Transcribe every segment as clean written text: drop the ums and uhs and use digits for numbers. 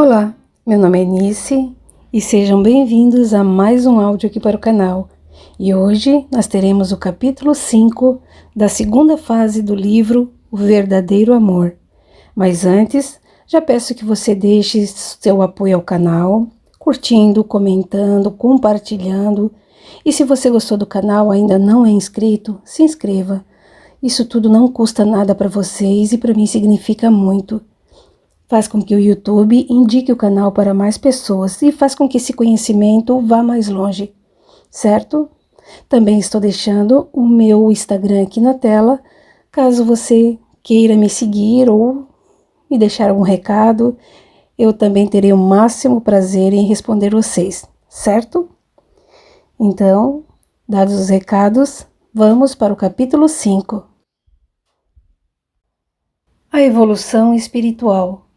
Olá, meu nome é Nice e sejam bem-vindos a mais um áudio aqui para o canal. E hoje nós teremos o capítulo 5 da segunda fase do livro O Verdadeiro Amor. Mas antes, já peço que você deixe seu apoio ao canal, curtindo, comentando, compartilhando. E se você gostou do canal e ainda não é inscrito, se inscreva. Isso tudo não custa nada para vocês e para mim significa muito. Faz com que o YouTube indique o canal para mais pessoas e faz com que esse conhecimento vá mais longe, certo? Também estou deixando o meu Instagram aqui na tela, caso você queira me seguir ou me deixar algum recado, eu também terei o máximo prazer em responder vocês, certo? Então, dados os recados, vamos para o capítulo 5. A evolução espiritual.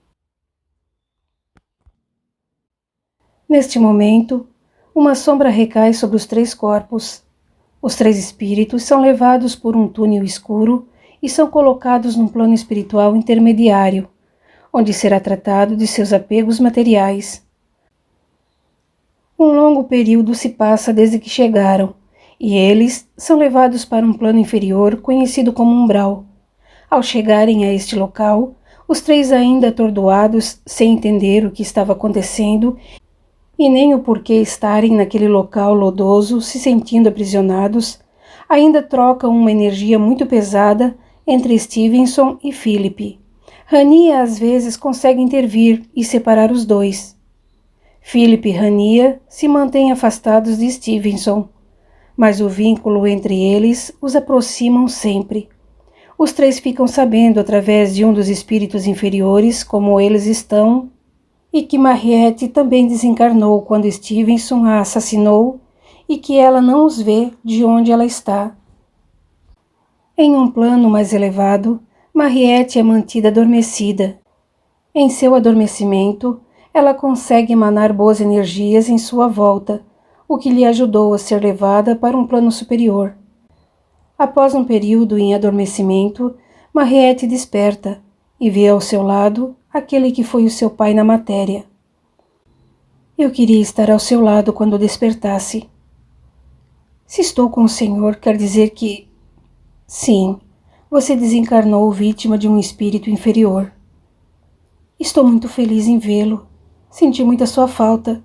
Neste momento, uma sombra recai sobre os 3 corpos. Os 3 espíritos são levados por um túnel escuro e são colocados num plano espiritual intermediário, onde será tratado de seus apegos materiais. Um longo período se passa desde que chegaram, e eles são levados para um plano inferior conhecido como umbral. Ao chegarem a este local, os 3 ainda atordoados, sem entender o que estava acontecendo, e nem o porquê estarem naquele local lodoso, se sentindo aprisionados, ainda trocam uma energia muito pesada entre Stevenson e Philip. Rania às vezes consegue intervir e separar os dois. Philip e Rania se mantêm afastados de Stevenson, mas o vínculo entre eles os aproximam sempre. Os 3 ficam sabendo através de um dos espíritos inferiores como eles estão e que Mariette também desencarnou quando Stevenson a assassinou e que ela não os vê de onde ela está. Em um plano mais elevado, Mariette é mantida adormecida. Em seu adormecimento, ela consegue emanar boas energias em sua volta, o que lhe ajudou a ser levada para um plano superior. Após um período em adormecimento, Mariette desperta e vê ao seu lado aquele que foi o seu pai na matéria. Eu queria estar ao seu lado quando despertasse. Se estou com o senhor, quer dizer que... Sim, você desencarnou vítima de um espírito inferior. Estou muito feliz em vê-lo. Senti muita sua falta.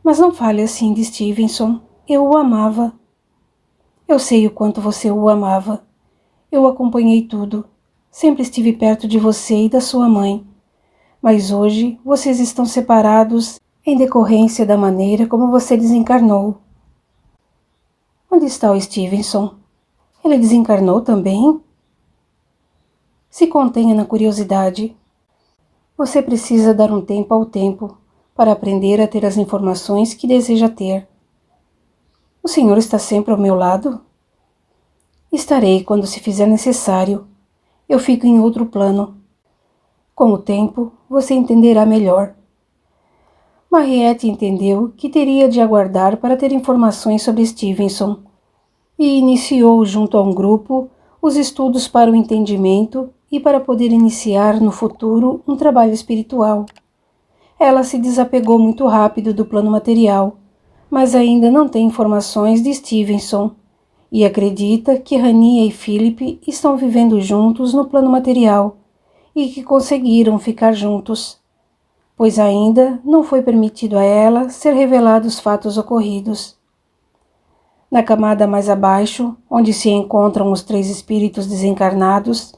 Mas não fale assim de Stevenson. Eu o amava. Eu sei o quanto você o amava. Eu acompanhei tudo. Sempre estive perto de você e da sua mãe. Mas hoje vocês estão separados em decorrência da maneira como você desencarnou. Onde está o Stevenson? Ele desencarnou também? Se contenha na curiosidade. Você precisa dar um tempo ao tempo para aprender a ter as informações que deseja ter. O senhor está sempre ao meu lado? Estarei quando se fizer necessário. Eu fico em outro plano. Com o tempo, você entenderá melhor. Mariette entendeu que teria de aguardar para ter informações sobre Stevenson e iniciou junto a um grupo os estudos para o entendimento e para poder iniciar no futuro um trabalho espiritual. Ela se desapegou muito rápido do plano material, mas ainda não tem informações de Stevenson e acredita que Rania e Philip estão vivendo juntos no plano material e que conseguiram ficar juntos, pois ainda não foi permitido a ela ser revelado os fatos ocorridos. Na camada mais abaixo, onde se encontram os 3 espíritos desencarnados,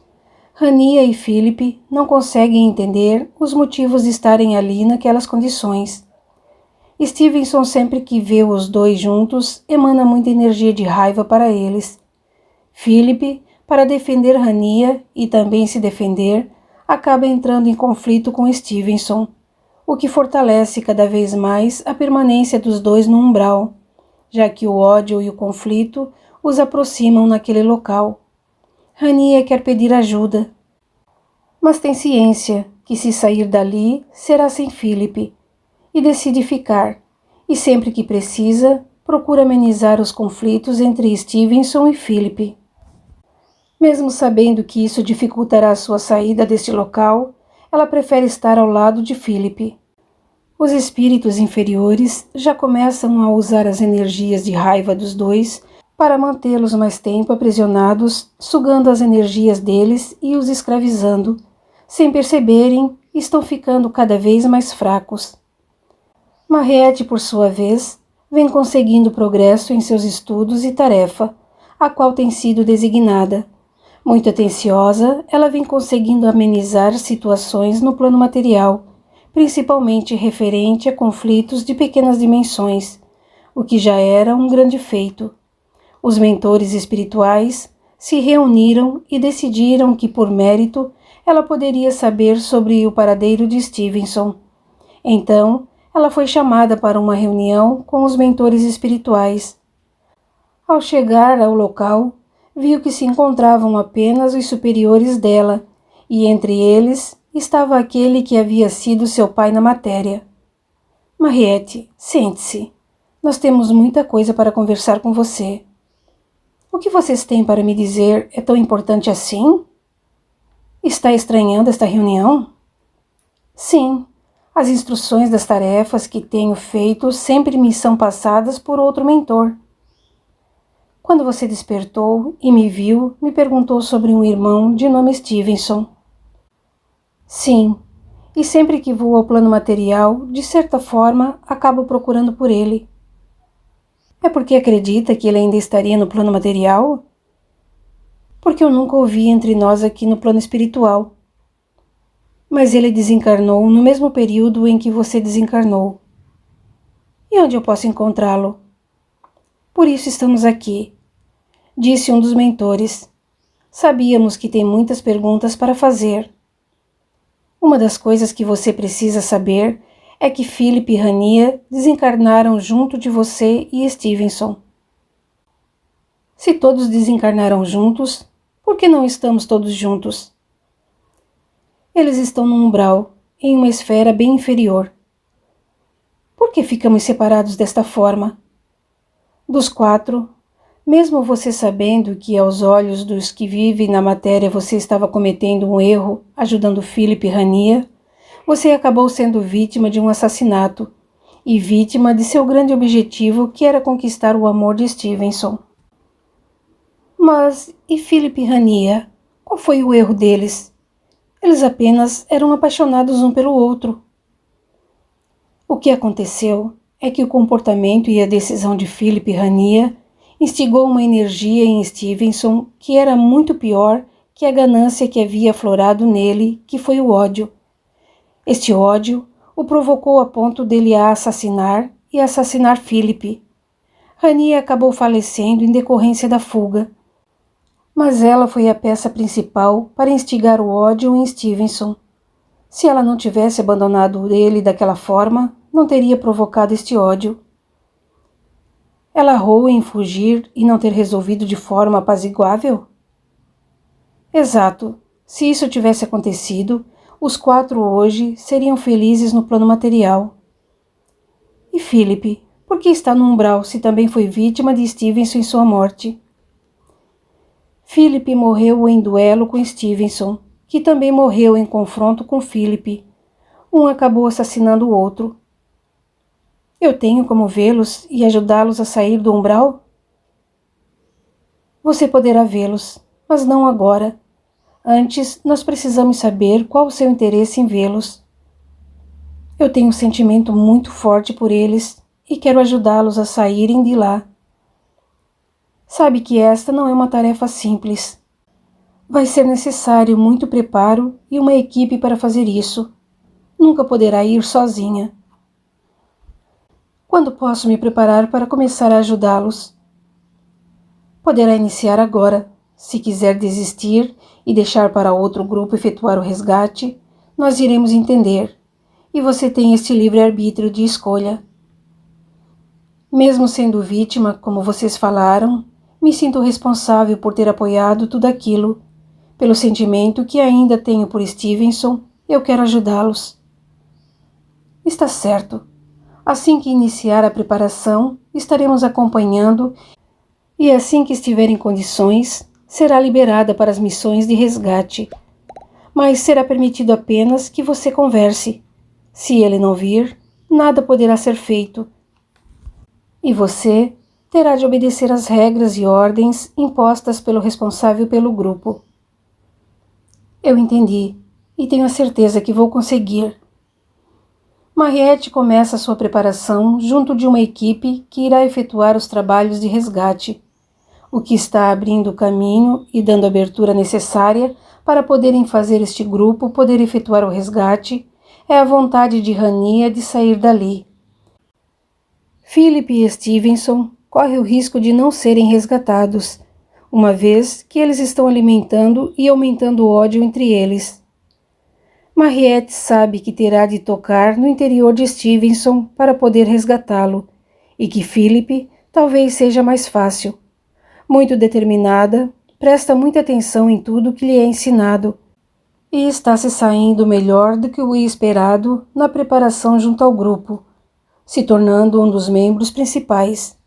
Rania e Philip não conseguem entender os motivos de estarem ali naquelas condições. Stevenson, sempre que vê os 2 juntos, emana muita energia de raiva para eles. Philip, para defender Rania e também se defender, acaba entrando em conflito com Stevenson, o que fortalece cada vez mais a permanência dos 2 no umbral, já que o ódio e o conflito os aproximam naquele local. Rania quer pedir ajuda, mas tem ciência que se sair dali será sem Philip, e decide ficar, e sempre que precisa, procura amenizar os conflitos entre Stevenson e Philip. Mesmo sabendo que isso dificultará sua saída deste local, ela prefere estar ao lado de Philip, Os espíritos inferiores já começam a usar as energias de raiva dos dois para mantê-los mais tempo aprisionados, sugando as energias deles e os escravizando. Sem perceberem, estão ficando cada vez mais fracos. Mariette, por sua vez, vem conseguindo progresso em seus estudos e tarefa, a qual tem sido designada. Muito atenciosa, ela vem conseguindo amenizar situações no plano material, principalmente referente a conflitos de pequenas dimensões, o que já era um grande feito. Os mentores espirituais se reuniram e decidiram que, por mérito, ela poderia saber sobre o paradeiro de Stevenson. Então, ela foi chamada para uma reunião com os mentores espirituais. Ao chegar ao local, viu que se encontravam apenas os superiores dela, e entre eles estava aquele que havia sido seu pai na matéria. Mariette, sente-se. Nós temos muita coisa para conversar com você. O que vocês têm para me dizer é tão importante assim? Está estranhando esta reunião? Sim, as instruções das tarefas que tenho feito sempre me são passadas por outro mentor. Quando você despertou e me viu, me perguntou sobre um irmão de nome Stevenson. Sim, e sempre que vou ao plano material, de certa forma, acabo procurando por ele. É porque acredita que ele ainda estaria no plano material? Porque eu nunca o vi entre nós aqui no plano espiritual. Mas ele desencarnou no mesmo período em que você desencarnou. E onde eu posso encontrá-lo? Por isso estamos aqui, disse um dos mentores. Sabíamos que tem muitas perguntas para fazer. Uma das coisas que você precisa saber é que Philip e Rania desencarnaram junto de você e Stevenson. Se todos desencarnaram juntos, por que não estamos todos juntos? Eles estão no umbral, em uma esfera bem inferior. Por que ficamos separados desta forma? Dos 4, mesmo você sabendo que aos olhos dos que vivem na matéria você estava cometendo um erro ajudando Philip e Rania, você acabou sendo vítima de um assassinato e vítima de seu grande objetivo, que era conquistar o amor de Stevenson. Mas e Philip e Rania? Qual foi o erro deles? Eles apenas eram apaixonados um pelo outro. O que aconteceu é que o comportamento e a decisão de Philip e Rania instigou uma energia em Stevenson que era muito pior que a ganância que havia aflorado nele, que foi o ódio. Este ódio o provocou a ponto dele a assassinar e assassinar Philip. Rania acabou falecendo em decorrência da fuga, mas ela foi a peça principal para instigar o ódio em Stevenson. Se ela não tivesse abandonado ele daquela forma, não teria provocado este ódio. Ela errou em fugir e não ter resolvido de forma apaziguável? Exato. Se isso tivesse acontecido, os 4 hoje seriam felizes no plano material. E Philip, por que está no umbral se também foi vítima de Stevenson em sua morte? Philip morreu em duelo com Stevenson, que também morreu em confronto com Philip. Um acabou assassinando o outro. Eu tenho como vê-los e ajudá-los a sair do umbral? Você poderá vê-los, mas não agora. Antes, nós precisamos saber qual o seu interesse em vê-los. Eu tenho um sentimento muito forte por eles e quero ajudá-los a saírem de lá. Sabe que esta não é uma tarefa simples. Vai ser necessário muito preparo e uma equipe para fazer isso. Nunca poderá ir sozinha. Quando posso me preparar para começar a ajudá-los? Poderá iniciar agora. Se quiser desistir e deixar para outro grupo efetuar o resgate, nós iremos entender, e você tem este livre-arbítrio de escolha. Mesmo sendo vítima, como vocês falaram, me sinto responsável por ter apoiado tudo aquilo. Pelo sentimento que ainda tenho por Stevenson, eu quero ajudá-los. Está certo. Assim que iniciar a preparação, estaremos acompanhando e assim que estiver em condições, será liberada para as missões de resgate. Mas será permitido apenas que você converse. Se ele não vir, nada poderá ser feito. E você terá de obedecer às regras e ordens impostas pelo responsável pelo grupo. Eu entendi, e tenho a certeza que vou conseguir. Mariette começa sua preparação junto de uma equipe que irá efetuar os trabalhos de resgate, o que está abrindo o caminho e dando a abertura necessária para poderem fazer este grupo poder efetuar o resgate é a vontade de Rania de sair dali. Philip e Stevenson correm o risco de não serem resgatados, uma vez que eles estão alimentando e aumentando o ódio entre eles. Mariette sabe que terá de tocar no interior de Stevenson para poder resgatá-lo, e que Philip talvez seja mais fácil. Muito determinada, presta muita atenção em tudo que lhe é ensinado, e está se saindo melhor do que o esperado na preparação junto ao grupo, se tornando um dos membros principais.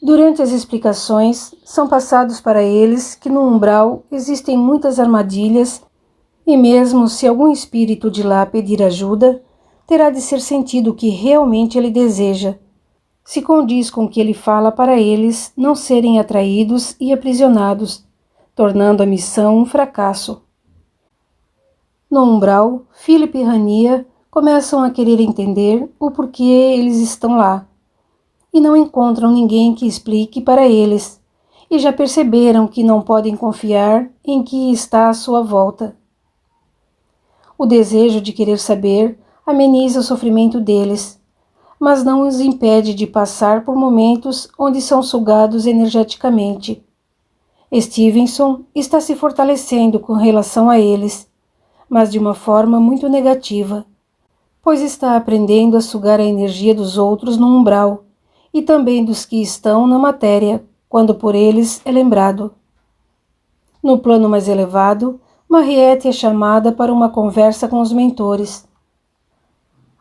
Durante as explicações, são passados para eles que no umbral existem muitas armadilhas e mesmo se algum espírito de lá pedir ajuda, terá de ser sentido o que realmente ele deseja. Se condiz com o que ele fala para eles não serem atraídos e aprisionados, tornando a missão um fracasso. No umbral, Philip e Rania começam a querer entender o porquê eles estão lá, e não encontram ninguém que explique para eles, e já perceberam que não podem confiar em que está à sua volta. O desejo de querer saber ameniza o sofrimento deles, mas não os impede de passar por momentos onde são sugados energeticamente. Stevenson está se fortalecendo com relação a eles, mas de uma forma muito negativa, pois está aprendendo a sugar a energia dos outros no umbral e também dos que estão na matéria, quando por eles é lembrado. No plano mais elevado, Mariette é chamada para uma conversa com os mentores.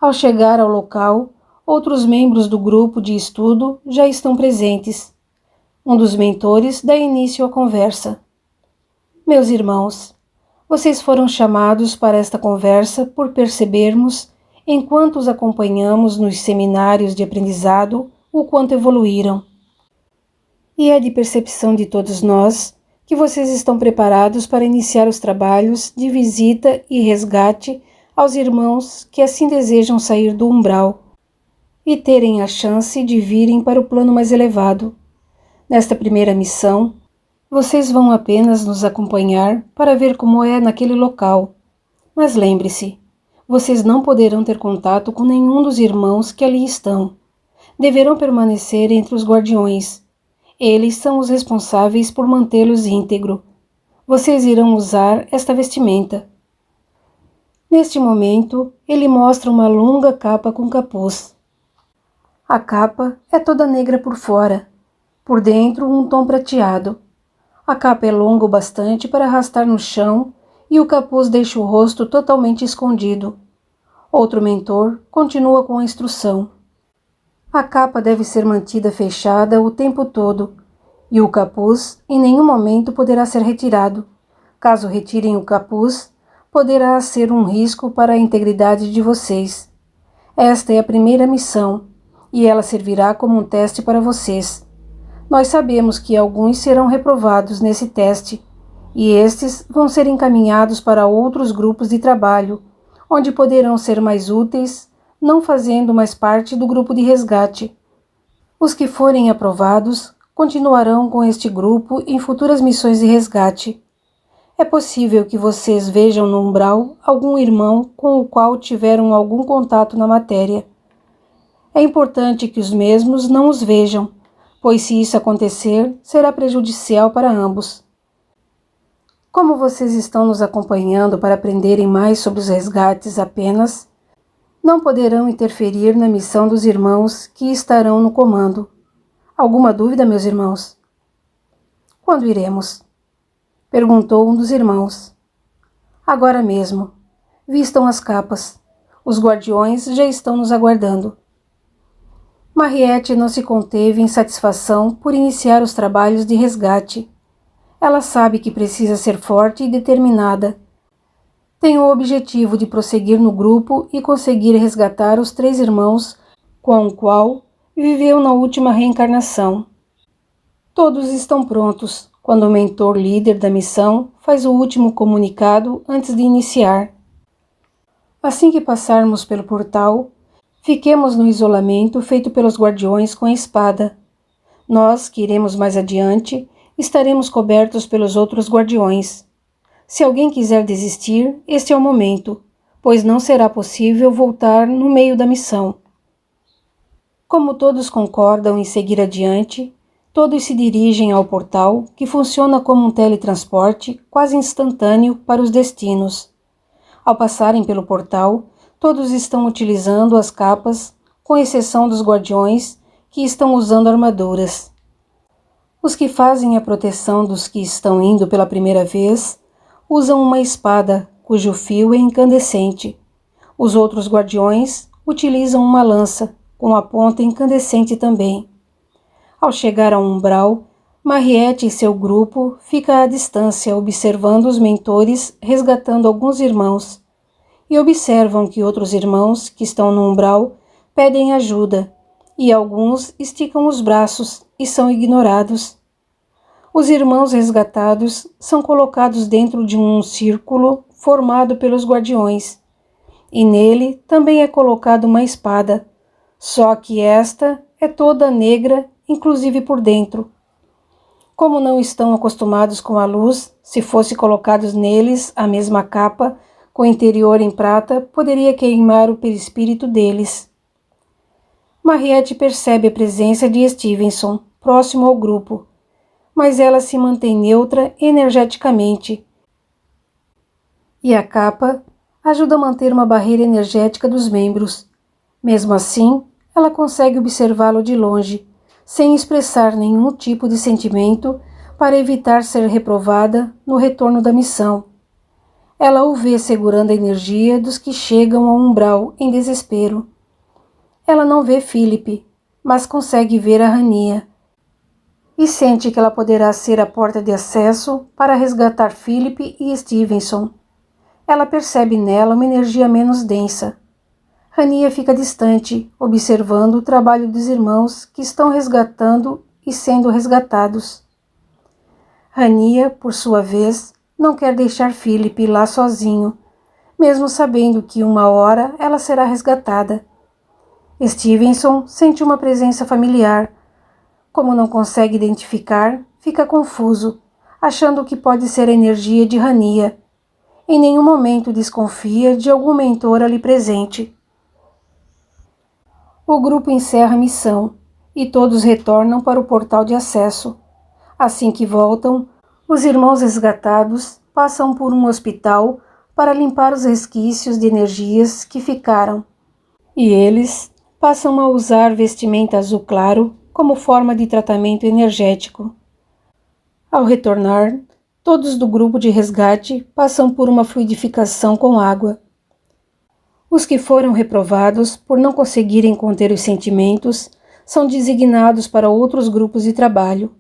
Ao chegar ao local, outros membros do grupo de estudo já estão presentes. Um dos mentores dá início à conversa. Meus irmãos, vocês foram chamados para esta conversa por percebermos, enquanto os acompanhamos nos seminários de aprendizado, o quanto evoluíram. E é de percepção de todos nós que vocês estão preparados para iniciar os trabalhos de visita e resgate aos irmãos que assim desejam sair do umbral e terem a chance de virem para o plano mais elevado. Nesta primeira missão, vocês vão apenas nos acompanhar para ver como é naquele local. Mas lembre-se, vocês não poderão ter contato com nenhum dos irmãos que ali estão. Deverão permanecer entre os guardiões. Eles são os responsáveis por mantê-los íntegro. Vocês irão usar esta vestimenta. Neste momento, ele mostra uma longa capa com capuz. A capa é toda negra por fora, por dentro um tom prateado. A capa é longa o bastante para arrastar no chão e o capuz deixa o rosto totalmente escondido. Outro mentor continua com a instrução. A capa deve ser mantida fechada o tempo todo, e o capuz em nenhum momento poderá ser retirado. Caso retirem o capuz, poderá ser um risco para a integridade de vocês. Esta é a primeira missão, e ela servirá como um teste para vocês. Nós sabemos que alguns serão reprovados nesse teste, e estes vão ser encaminhados para outros grupos de trabalho, onde poderão ser mais úteis, não fazendo mais parte do grupo de resgate. Os que forem aprovados continuarão com este grupo em futuras missões de resgate. É possível que vocês vejam no umbral algum irmão com o qual tiveram algum contato na matéria. É importante que os mesmos não os vejam, pois se isso acontecer, será prejudicial para ambos. Como vocês estão nos acompanhando para aprenderem mais sobre os resgates apenas, não poderão interferir na missão dos irmãos que estarão no comando. Alguma dúvida, meus irmãos? Quando iremos? Perguntou um dos irmãos. Agora mesmo. Vistam as capas. Os guardiões já estão nos aguardando. Mariette não se conteve em satisfação por iniciar os trabalhos de resgate. Ela sabe que precisa ser forte e determinada. Tem o objetivo de prosseguir no grupo e conseguir resgatar os 3 irmãos com o qual viveu na última reencarnação. Todos estão prontos quando o mentor líder da missão faz o último comunicado antes de iniciar. Assim que passarmos pelo portal, fiquemos no isolamento feito pelos guardiões com a espada. Nós, que iremos mais adiante, estaremos cobertos pelos outros guardiões. Se alguém quiser desistir, este é o momento, pois não será possível voltar no meio da missão. Como todos concordam em seguir adiante, todos se dirigem ao portal, que funciona como um teletransporte quase instantâneo para os destinos. Ao passarem pelo portal, todos estão utilizando as capas, com exceção dos guardiões, que estão usando armaduras. Os que fazem a proteção dos que estão indo pela primeira vez usam uma espada, cujo fio é incandescente. Os outros guardiões utilizam uma lança, com a ponta incandescente também. Ao chegar ao umbral, Mariette e seu grupo ficam à distância observando os mentores resgatando alguns irmãos, e observam que outros irmãos que estão no umbral pedem ajuda, e alguns esticam os braços e são ignorados. Os irmãos resgatados são colocados dentro de um círculo formado pelos guardiões, e nele também é colocada uma espada, só que esta é toda negra, inclusive por dentro. Como não estão acostumados com a luz, se fosse colocados neles a mesma capa, com o interior em prata, poderia queimar o perispírito deles. Mariette percebe a presença de Stevenson, próximo ao grupo, mas ela se mantém neutra energeticamente. E a capa ajuda a manter uma barreira energética dos membros. Mesmo assim, ela consegue observá-lo de longe, sem expressar nenhum tipo de sentimento para evitar ser reprovada no retorno da missão. Ela o vê segurando a energia dos que chegam ao umbral em desespero. Ela não vê Philip, mas consegue ver a Rania, e sente que ela poderá ser a porta de acesso para resgatar Philip e Stevenson. Ela percebe nela uma energia menos densa. Rania fica distante, observando o trabalho dos irmãos que estão resgatando e sendo resgatados. Rania, por sua vez, não quer deixar Philip lá sozinho, mesmo sabendo que uma hora ela será resgatada. Stevenson sente uma presença familiar. Como não consegue identificar, fica confuso, achando que pode ser a energia de Rania. Em nenhum momento desconfia de algum mentor ali presente. O grupo encerra a missão e todos retornam para o portal de acesso. Assim que voltam, os irmãos resgatados passam por um hospital para limpar os resquícios de energias que ficaram. E eles passam a usar vestimenta azul claro como forma de tratamento energético. Ao retornar, todos do grupo de resgate passam por uma fluidificação com água. Os que foram reprovados por não conseguirem conter os sentimentos são designados para outros grupos de trabalho.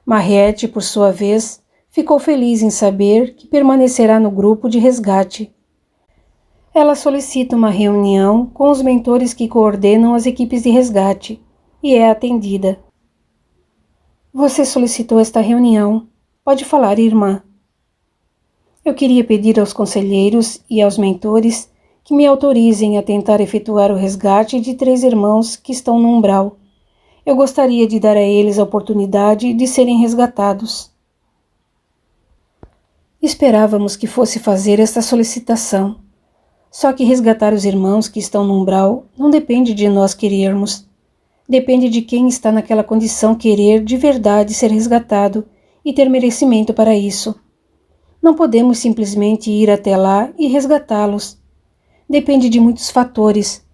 Mariette, por sua vez, ficou feliz em saber que permanecerá no grupo de resgate. Ela solicita uma reunião com os mentores que coordenam as equipes de resgate e é atendida. Você solicitou esta reunião. Pode falar, irmã. Eu queria pedir aos conselheiros e aos mentores que me autorizem a tentar efetuar o resgate de 3 irmãos que estão no umbral. Eu gostaria de dar a eles a oportunidade de serem resgatados. Esperávamos que fosse fazer esta solicitação. Só que resgatar os irmãos que estão no umbral não depende de nós querermos. Depende de quem está naquela condição querer de verdade ser resgatado e ter merecimento para isso. Não podemos simplesmente ir até lá e resgatá-los. Depende de muitos fatores,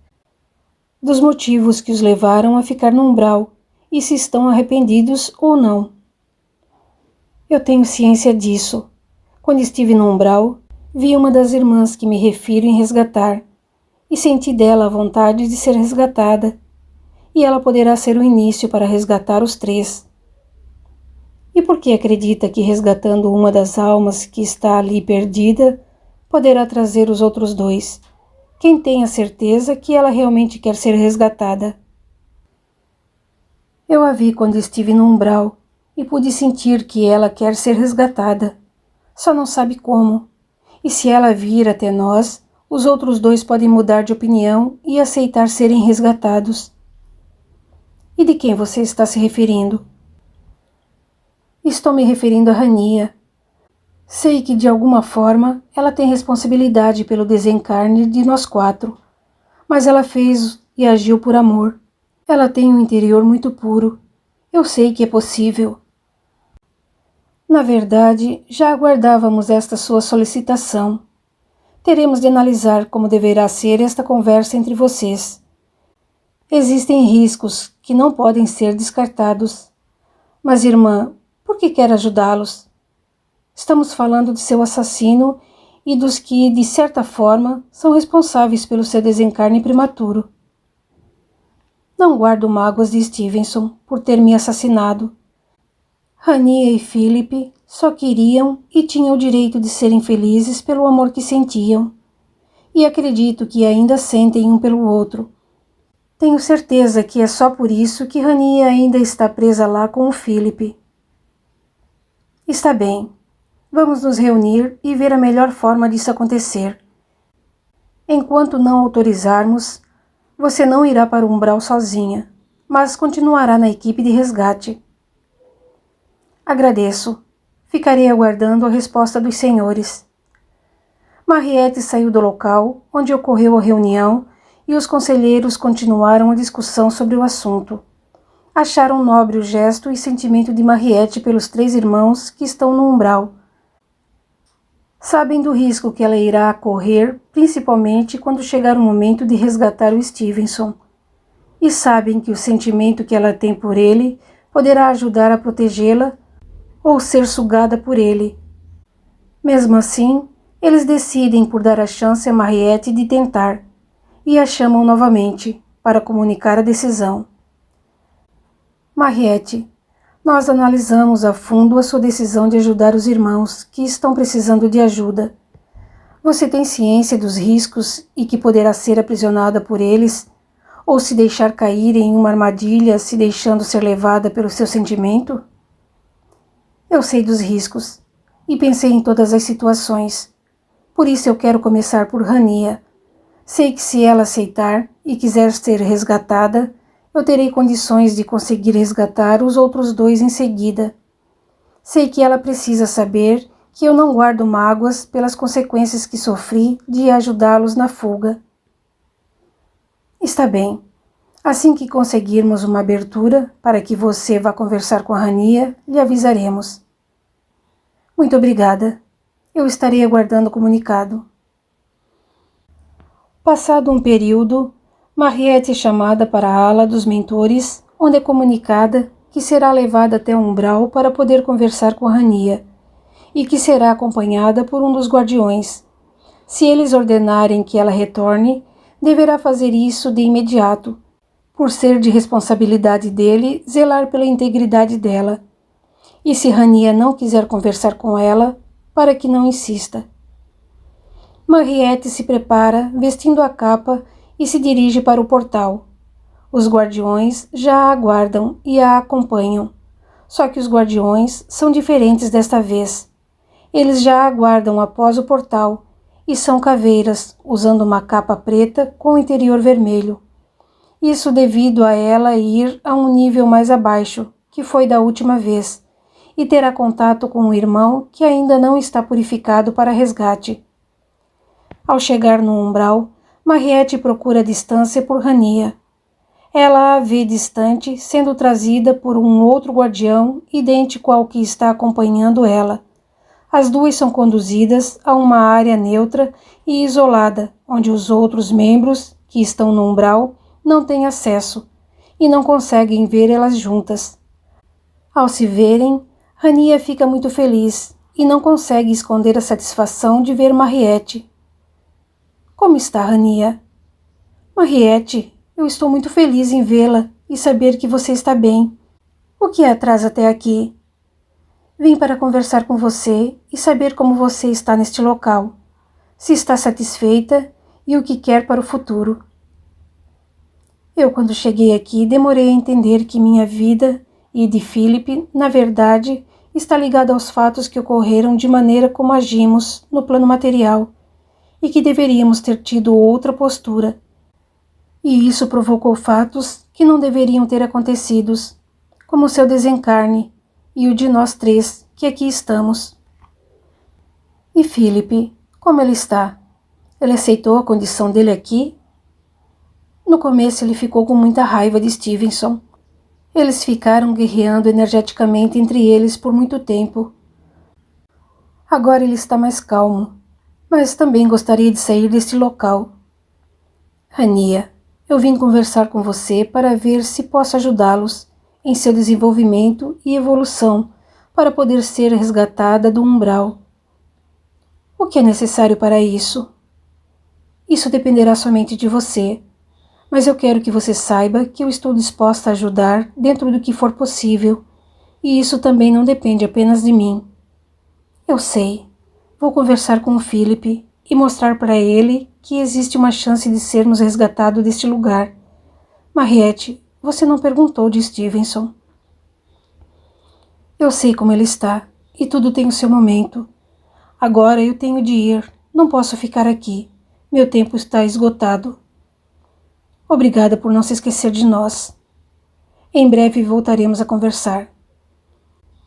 dos motivos que os levaram a ficar no umbral e se estão arrependidos ou não. Eu tenho ciência disso. Quando estive no umbral, vi uma das irmãs que me refiro em resgatar e senti dela a vontade de ser resgatada, e ela poderá ser o início para resgatar os 3. E por que acredita que resgatando uma das almas que está ali perdida, poderá trazer os outros dois. Quem tem a certeza que ela realmente quer ser resgatada? Eu a vi quando estive no umbral e pude sentir que ela quer ser resgatada. Só não sabe como. E se ela vir até nós, os outros dois podem mudar de opinião e aceitar serem resgatados. E de quem você está se referindo? Estou me referindo a Rania. Sei que de alguma forma ela tem responsabilidade pelo desencarne de nós 4, mas ela fez e agiu por amor. Ela tem um interior muito puro. Eu sei que é possível. Na verdade, já aguardávamos esta sua solicitação. Teremos de analisar como deverá ser esta conversa entre vocês. Existem riscos que não podem ser descartados. Mas, irmã, por que quer ajudá-los? Estamos falando de seu assassino e dos que, de certa forma, são responsáveis pelo seu desencarne prematuro. Não guardo mágoas de Stevenson por ter me assassinado. Rania e Philip só queriam e tinham o direito de serem felizes pelo amor que sentiam. E acredito que ainda sentem um pelo outro. Tenho certeza que é só por isso que Rania ainda está presa lá com o Philip. Está bem. Vamos nos reunir e ver a melhor forma disso acontecer. Enquanto não autorizarmos, você não irá para o umbral sozinha, mas continuará na equipe de resgate. Agradeço. Ficarei aguardando a resposta dos senhores. Mariette saiu do local onde ocorreu a reunião e os conselheiros continuaram a discussão sobre o assunto. Acharam nobre o gesto e sentimento de Mariette pelos 3 irmãos que estão no umbral. Sabem do risco que ela irá correr, principalmente quando chegar o momento de resgatar o Stevenson. E sabem que o sentimento que ela tem por ele poderá ajudar a protegê-la ou ser sugada por ele. Mesmo assim, eles decidem por dar a chance a Mariette de tentar e a chamam novamente para comunicar a decisão. Mariette, nós analisamos a fundo a sua decisão de ajudar os irmãos que estão precisando de ajuda. Você tem ciência dos riscos e que poderá ser aprisionada por eles, ou se deixar cair em uma armadilha se deixando ser levada pelo seu sentimento? Eu sei dos riscos e pensei em todas as situações. Por isso eu quero começar por Rania. Sei que se ela aceitar e quiser ser resgatada, eu terei condições de conseguir resgatar os outros 2 em seguida. Sei que ela precisa saber que eu não guardo mágoas pelas consequências que sofri de ajudá-los na fuga. Está bem. Assim que conseguirmos uma abertura para que você vá conversar com a Rania, lhe avisaremos. Muito obrigada. Eu estarei aguardando o comunicado. Passado um período, Mariette é chamada para a ala dos mentores, onde é comunicada que será levada até o umbral para poder conversar com Rania, e que será acompanhada por um dos guardiões. Se eles ordenarem que ela retorne, deverá fazer isso de imediato, por ser de responsabilidade dele zelar pela integridade dela. E se Rania não quiser conversar com ela, para que não insista. Mariette se prepara, vestindo a capa, e se dirige para o portal. Os guardiões já a aguardam e a acompanham. Só que os guardiões são diferentes desta vez. Eles já a aguardam após o portal e são caveiras, usando uma capa preta com o interior vermelho. Isso devido a ela ir a um nível mais abaixo, que foi da última vez, e terá contato com um irmão que ainda não está purificado para resgate. Ao chegar no umbral, Mariette procura distância por Rania. Ela a vê distante, sendo trazida por um outro guardião idêntico ao que está acompanhando ela. As 2 são conduzidas a uma área neutra e isolada, onde os outros membros, que estão no umbral, não têm acesso e não conseguem ver elas juntas. Ao se verem, Rania fica muito feliz e não consegue esconder a satisfação de ver Mariette. Como está, Rania? Mariette, eu estou muito feliz em vê-la e saber que você está bem. O que a traz até aqui? Vim para conversar com você e saber como você está neste local. se está satisfeita e o que quer para o futuro. Eu, quando cheguei aqui, demorei a entender que minha vida e de Philip, na verdade, está ligada aos fatos que ocorreram de maneira como agimos no plano material e que deveríamos ter tido outra postura. E isso provocou fatos que não deveriam ter acontecido, como o seu desencarne e o de nós três que aqui estamos. E Philip, como ele está? Ele aceitou a condição dele aqui? No começo ele ficou com muita raiva de Stevenson. Eles ficaram guerreando energeticamente entre eles por muito tempo. Agora ele está mais calmo, mas também gostaria de sair deste local. Rania, eu vim conversar com você para ver se posso ajudá-los em seu desenvolvimento e evolução para poder ser resgatada do umbral. O que é necessário para isso? Isso dependerá somente de você, mas eu quero que você saiba que eu estou disposta a ajudar dentro do que for possível, e isso também não depende apenas de mim. Eu sei. Vou conversar com o Philip e mostrar para ele que existe uma chance de sermos resgatados deste lugar. Mariette, você não perguntou de Stevenson. Eu sei como ele está, e tudo tem o seu momento. Agora eu tenho de ir, não posso ficar aqui. Meu tempo está esgotado. Obrigada por não se esquecer de nós. Em breve voltaremos a conversar.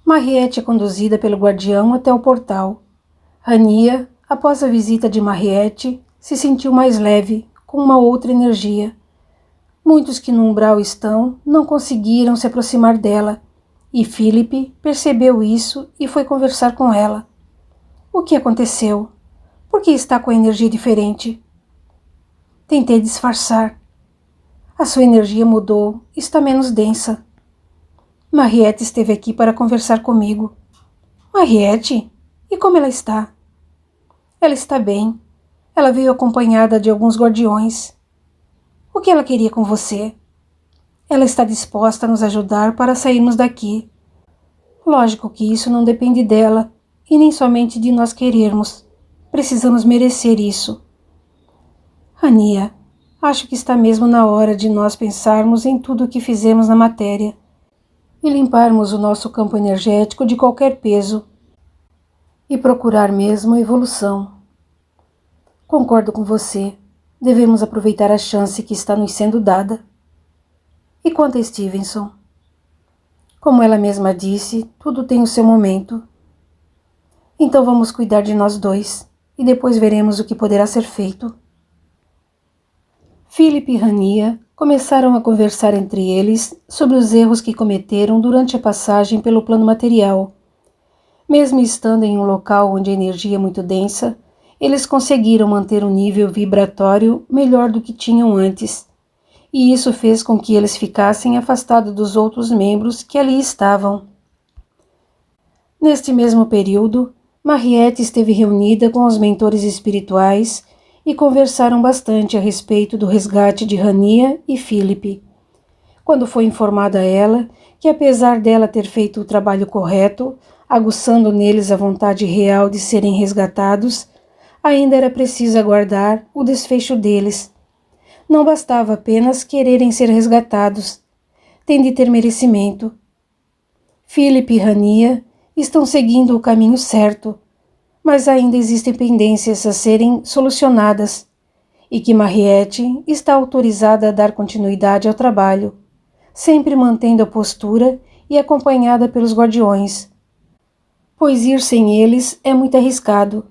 Mariette é conduzida pelo guardião até o portal. Rania, após a visita de Mariette, se sentiu mais leve, com uma outra energia. Muitos que no umbral estão não conseguiram se aproximar dela, e Philip percebeu isso e foi conversar com ela. O que aconteceu? Por que está com a energia diferente? Tentei disfarçar. A sua energia mudou, está menos densa. Mariette esteve aqui para conversar comigo. Mariette? E como ela está? Ela está bem. Ela veio acompanhada de alguns guardiões. O que ela queria com você? Ela está disposta a nos ajudar para sairmos daqui. Lógico que isso não depende dela, e nem somente de nós querermos. Precisamos merecer isso. Rania, acho que está mesmo na hora de nós pensarmos em tudo o que fizemos na matéria e limparmos o nosso campo energético de qualquer peso e procurar mesmo a evolução. Concordo com você. Devemos aproveitar a chance que está nos sendo dada. E quanto a Stevenson? Como ela mesma disse, tudo tem o seu momento. Então vamos cuidar de nós dois, e depois veremos o que poderá ser feito. Philip e Rania começaram a conversar entre eles sobre os erros que cometeram durante a passagem pelo plano material. Mesmo estando em um local onde a energia é muito densa, eles conseguiram manter um nível vibratório melhor do que tinham antes, e isso fez com que eles ficassem afastados dos outros membros que ali estavam. Neste mesmo período, Mariette esteve reunida com os mentores espirituais e conversaram bastante a respeito do resgate de Rania e Philip. Quando foi informada a ela que, apesar dela ter feito o trabalho correto, aguçando neles a vontade real de serem resgatados, ainda era preciso aguardar o desfecho deles. Não bastava apenas quererem ser resgatados, têm de ter merecimento. Philip e Rania estão seguindo o caminho certo, mas ainda existem pendências a serem solucionadas, e que Mariette está autorizada a dar continuidade ao trabalho, sempre mantendo a postura e acompanhada pelos guardiões, pois ir sem eles é muito arriscado.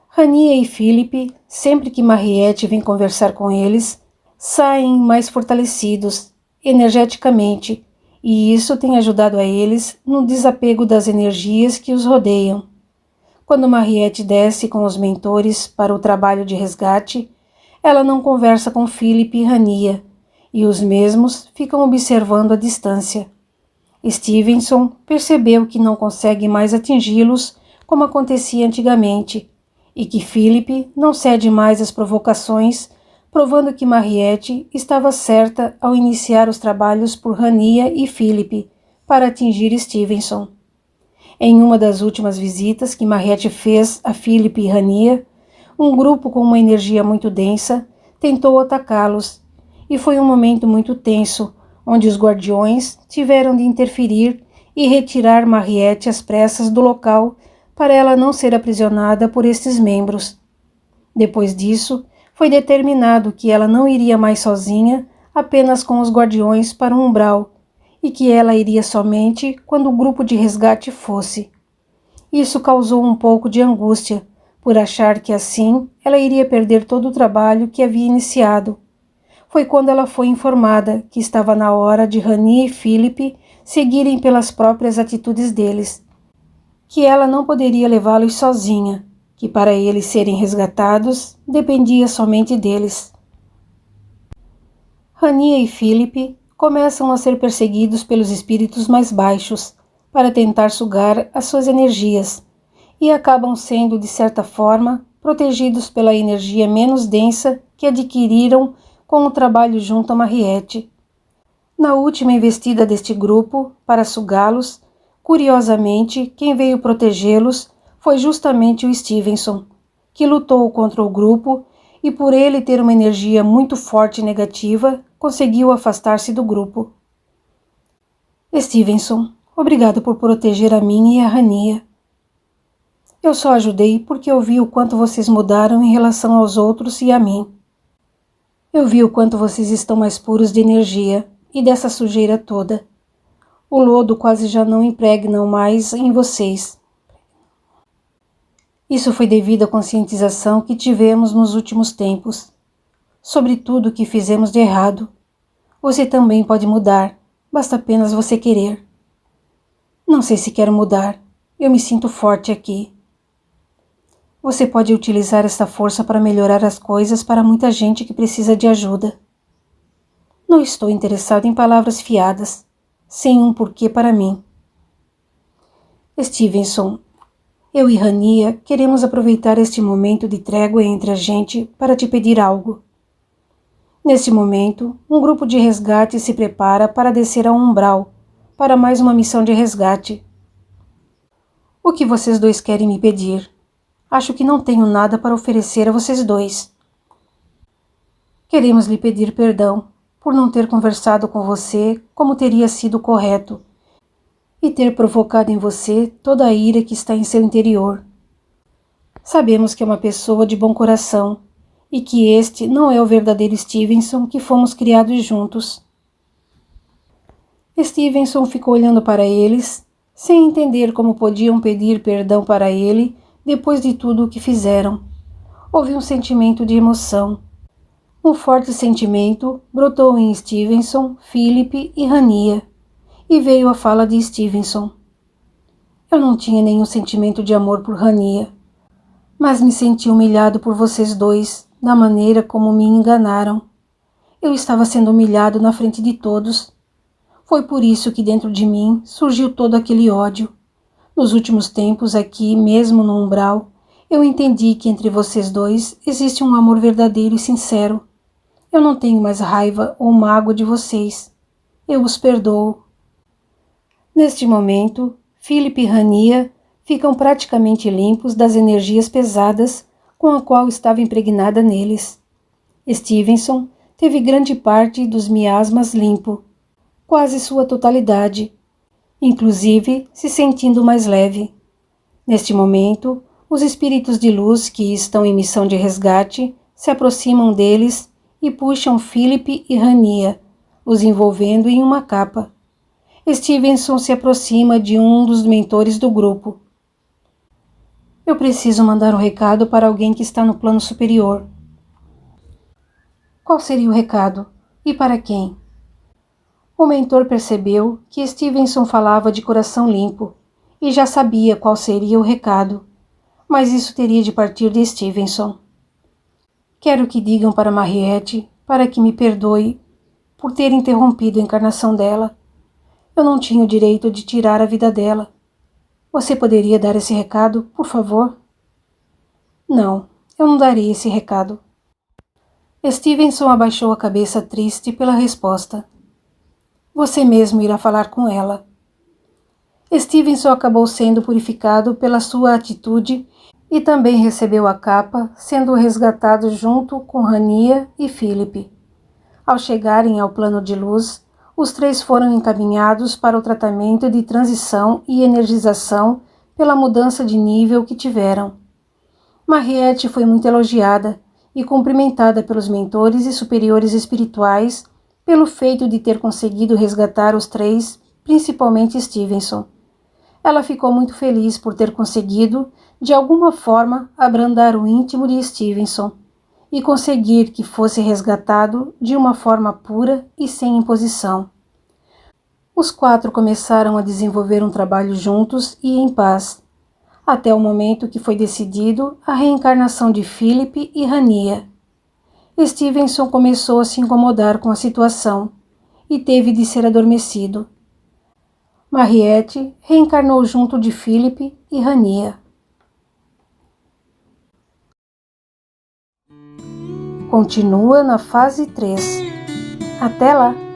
Rania e Philip, sempre que Mariette vem conversar com eles, saem mais fortalecidos energeticamente, e isso tem ajudado a eles no desapego das energias que os rodeiam. Quando Mariette desce com os mentores para o trabalho de resgate, ela não conversa com Philip e Rania, e os mesmos ficam observando à distância. Stevenson percebeu que não consegue mais atingi-los como acontecia antigamente, e que Philip não cede mais às provocações, provando que Mariette estava certa ao iniciar os trabalhos por Rania e Philip para atingir Stevenson. Em uma das últimas visitas que Mariette fez a Philip e Rania, Um grupo com uma energia muito densa tentou atacá-los, e foi um momento muito tenso, onde os guardiões tiveram de interferir e retirar Mariette às pressas do local para ela não ser aprisionada por estes membros. Depois disso, foi determinado que ela não iria mais sozinha, apenas com os guardiões para o umbral, e que ela iria somente quando o grupo de resgate fosse. Isso causou um pouco de angústia, por achar que assim ela iria perder todo o trabalho que havia iniciado. Foi quando ela foi informada que estava na hora de Rani e Philip seguirem pelas próprias atitudes deles, que ela não poderia levá-los sozinha, que para eles serem resgatados dependia somente deles. Rani e Philip começam a ser perseguidos pelos espíritos mais baixos para tentar sugar as suas energias e acabam sendo, de certa forma, protegidos pela energia menos densa que adquiriram com o trabalho junto a Mariette. Na última investida deste grupo, para sugá-los, curiosamente, quem veio protegê-los foi justamente o Stevenson, que lutou contra o grupo e, por ele ter uma energia muito forte e negativa, conseguiu afastar-se do grupo. Stevenson, obrigado por proteger a mim e a Rania. Eu só ajudei porque eu vi o quanto vocês mudaram em relação aos outros e a mim. Eu vi o quanto vocês estão mais puros de energia e dessa sujeira toda. O lodo quase já não impregna mais em vocês. Isso foi devido à conscientização que tivemos nos últimos tempos, sobre tudo o que fizemos de errado. Você também pode mudar, basta apenas você querer. Não sei se quero mudar, eu me sinto forte aqui. Você pode utilizar esta força para melhorar as coisas para muita gente que precisa de ajuda. Não estou interessado em palavras fiadas, sem um porquê para mim. Stevenson, eu e Rania queremos aproveitar este momento de trégua entre a gente para te pedir algo. Neste momento, um grupo de resgate se prepara para descer ao umbral, para mais uma missão de resgate. O que vocês dois querem me pedir? Acho que não tenho nada para oferecer a vocês dois. Queremos lhe pedir perdão por não ter conversado com você como teria sido correto e ter provocado em você toda a ira que está em seu interior. Sabemos que é uma pessoa de bom coração e que este não é o verdadeiro Stevenson que fomos criados juntos. Stevenson ficou olhando para eles, sem entender como podiam pedir perdão para ele depois de tudo o que fizeram. Houve um sentimento de emoção. Um forte sentimento brotou em Stevenson, Philip e Rania, e veio a fala de Stevenson. Eu não tinha nenhum sentimento de amor por Rania, mas me senti humilhado por vocês dois, da maneira como me enganaram. Eu estava sendo humilhado na frente de todos. Foi por isso que dentro de mim surgiu todo aquele ódio. Nos últimos tempos, aqui mesmo no umbral, eu entendi que entre vocês dois existe um amor verdadeiro e sincero. Eu não tenho mais raiva ou mágoa de vocês. Eu os perdoo. Neste momento, Philip e Rania ficam praticamente limpos das energias pesadas com a qual estava impregnada neles. Stevenson teve grande parte dos miasmas limpo, quase sua totalidade, inclusive se sentindo mais leve. Neste momento, os espíritos de luz que estão em missão de resgate se aproximam deles e puxam Philip e Rania, os envolvendo em uma capa. Stevenson se aproxima de um dos mentores do grupo. Eu preciso mandar um recado para alguém que está no plano superior. Qual seria o recado? E para quem? O mentor percebeu que Stevenson falava de coração limpo e já sabia qual seria o recado, mas isso teria de partir de Stevenson. Quero que digam para Mariette para que me perdoe por ter interrompido a encarnação dela. Eu não tinha o direito de tirar a vida dela. Você poderia dar esse recado, por favor? Não, eu não darei esse recado. Stevenson abaixou a cabeça triste pela resposta. Você mesmo irá falar com ela. Stevenson acabou sendo purificado pela sua atitude e também recebeu a capa, sendo resgatado junto com Rania e Philip. Ao chegarem ao plano de luz, os três foram encaminhados para o tratamento de transição e energização pela mudança de nível que tiveram. Mariette foi muito elogiada e cumprimentada pelos mentores e superiores espirituais pelo feito de ter conseguido resgatar os três, principalmente Stevenson. Ela ficou muito feliz por ter conseguido, de alguma forma, abrandar o íntimo de Stevenson e conseguir que fosse resgatado de uma forma pura e sem imposição. Os quatro começaram a desenvolver um trabalho juntos e em paz, até o momento que foi decidido a reencarnação de Philip e Rania. Stevenson começou a se incomodar com a situação e teve de ser adormecido. Mariette reencarnou junto de Philip e Rania. Continua na fase 3. Até lá!